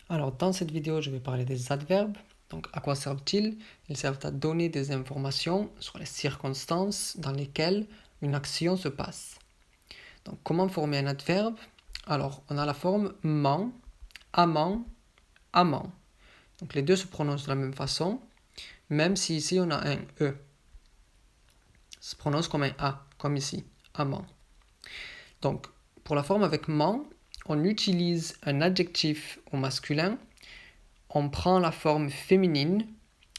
Alors, dans cette vidéo, je vais parler des adverbes. Donc, à quoi servent-ils? Ils servent à donner des informations sur les circonstances dans lesquelles une action se passe. Donc, comment former un adverbe? Alors, on a la forme ment, amant, amant. Donc, les deux se prononcent de la même façon, même si ici on a un E. Ça se prononce comme un A, comme ici, amant. Donc, pour la forme avec ment, on utilise un adjectif au masculin, on prend la forme féminine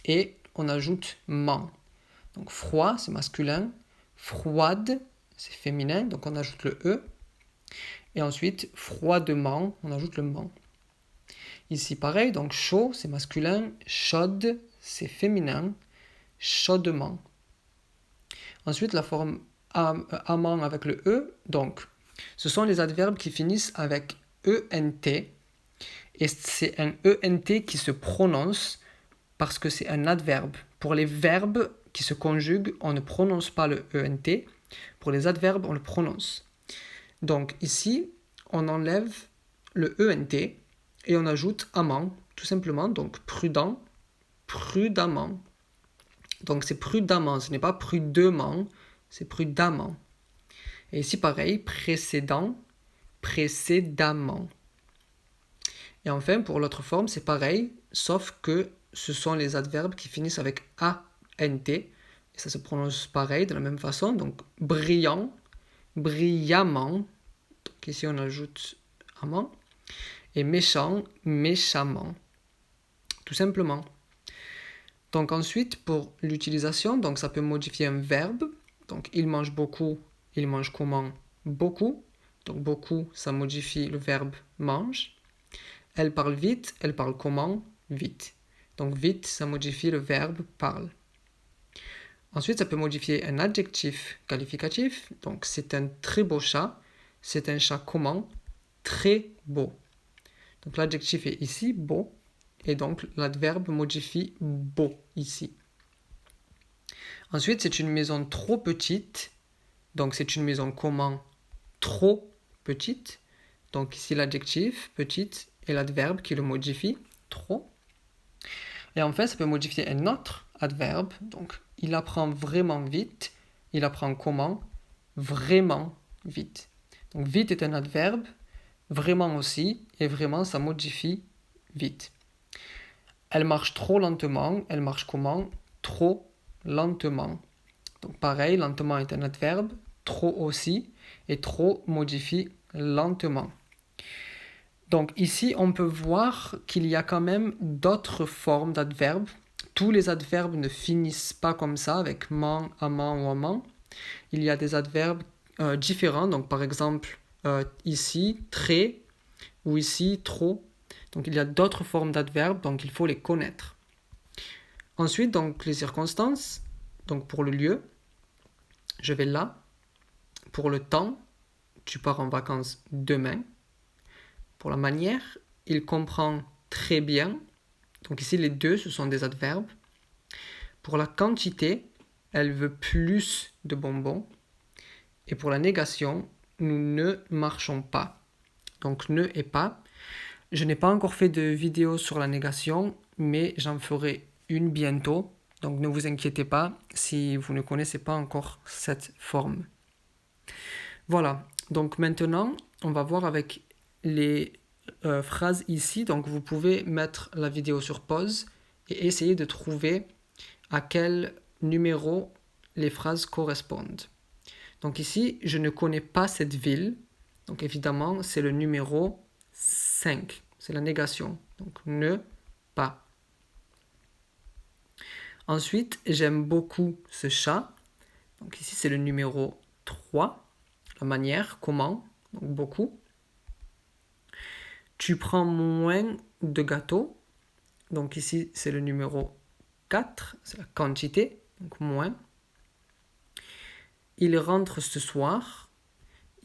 et on ajoute ment. Donc froid, c'est masculin. Froide, c'est féminin, donc on ajoute le E. Et ensuite, froidement, on ajoute le ment. Ici, pareil, donc chaud, c'est masculin. Chaude, c'est féminin. Chaudement. Ensuite, la forme amant avec le E. Donc, ce sont les adverbes qui finissent avec ENT. Et c'est un ENT qui se prononce parce que c'est un adverbe. Pour les verbes qui se conjuguent, on ne prononce pas le ENT. Pour les adverbes, on le prononce. Donc ici, on enlève le ENT et on ajoute amant, tout simplement. Donc prudent, prudemment. Donc c'est prudemment, ce n'est pas prudemment, c'est prudemment. Et ici, pareil, précédent, précédemment. Et enfin, pour l'autre forme, c'est pareil, sauf que ce sont les adverbes qui finissent avec ANT. Et ça se prononce pareil, de la même façon. Donc, brillant, brillamment. Donc ici, on ajoute amant. Et méchant, méchamment. Tout simplement. Donc ensuite, pour l'utilisation, donc ça peut modifier un verbe. Donc, il mange beaucoup, il mange comment? Beaucoup. Donc, beaucoup, ça modifie le verbe mange. Elle parle vite, elle parle comment? Vite. Donc vite, ça modifie le verbe parle. Ensuite, ça peut modifier un adjectif qualificatif. Donc c'est un très beau chat. C'est un chat comment? Très beau. Donc l'adjectif est ici, beau. Et donc l'adverbe modifie beau ici. Ensuite, c'est une maison trop petite. Donc c'est une maison comment? Trop petite. Donc ici l'adjectif, petite, et l'adverbe qui le modifie, trop. Et enfin, ça peut modifier un autre adverbe. Donc, il apprend vraiment vite. Il apprend comment? Vraiment vite. Donc, vite est un adverbe. Vraiment aussi. Et vraiment, ça modifie vite. Elle marche trop lentement. Elle marche comment? Trop lentement. Donc, pareil, lentement est un adverbe. Trop aussi. Et trop modifie lentement. Donc ici, on peut voir qu'il y a quand même d'autres formes d'adverbes. Tous les adverbes ne finissent pas comme ça, avec man, amant ou amant. Il y a des adverbes différents. Donc par exemple, ici, très, ou ici, trop. Donc il y a d'autres formes d'adverbes, donc il faut les connaître. Ensuite, donc les circonstances. Donc pour le lieu, je vais là. Pour le temps, tu pars en vacances demain. Pour la manière, il comprend très bien. Donc ici, les deux, ce sont des adverbes. Pour la quantité, elle veut plus de bonbons. Et pour la négation, nous ne marchons pas. Donc ne et pas. Je n'ai pas encore fait de vidéo sur la négation, mais j'en ferai une bientôt. Donc ne vous inquiétez pas si vous ne connaissez pas encore cette forme. Voilà, donc maintenant, on va voir avec les phrases ici. Donc vous pouvez mettre la vidéo sur pause et essayer de trouver à quel numéro les phrases correspondent. Donc ici, je ne connais pas cette ville. Donc évidemment, c'est le numéro 5. C'est la négation. Donc ne pas. Ensuite, j'aime beaucoup ce chat. Donc ici, c'est le numéro 3. La manière, comment, donc beaucoup. Tu prends moins de gâteaux. Donc ici, c'est le numéro 4, c'est la quantité, donc moins. Il rentre ce soir.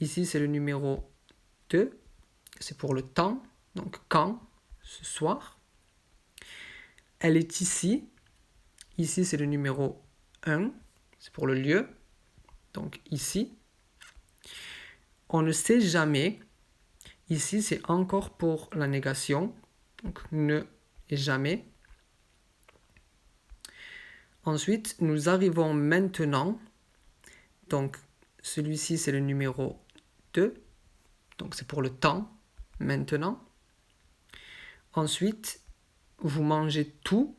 Ici, c'est le numéro 2, c'est pour le temps, donc quand, ce soir. Elle est ici. Ici, c'est le numéro 1, c'est pour le lieu, donc ici. On ne sait jamais. Ici, c'est encore pour la négation. Donc ne et jamais. Ensuite, nous arrivons maintenant. Donc celui-ci, c'est le numéro 2. Donc c'est pour le temps, maintenant. Ensuite, vous mangez tout.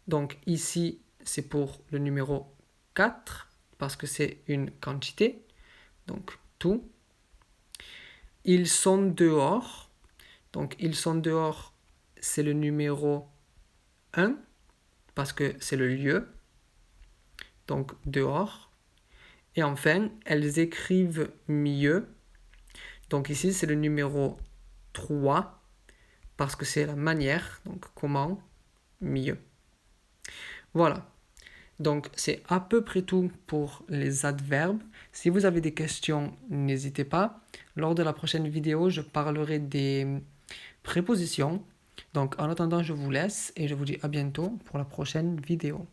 Donc ici, c'est pour le numéro 4, parce que c'est une quantité. Donc tout. Ils sont dehors. Donc ils sont dehors, c'est le numéro 1, parce que c'est le lieu. Donc dehors. Et enfin, elles écrivent mieux. Donc ici, c'est le numéro 3, parce que c'est la manière. Donc comment, mieux. Voilà. Donc c'est à peu près tout pour les adverbes. Si vous avez des questions, n'hésitez pas. Lors de la prochaine vidéo, je parlerai des prépositions. Donc en attendant, je vous laisse et je vous dis à bientôt pour la prochaine vidéo.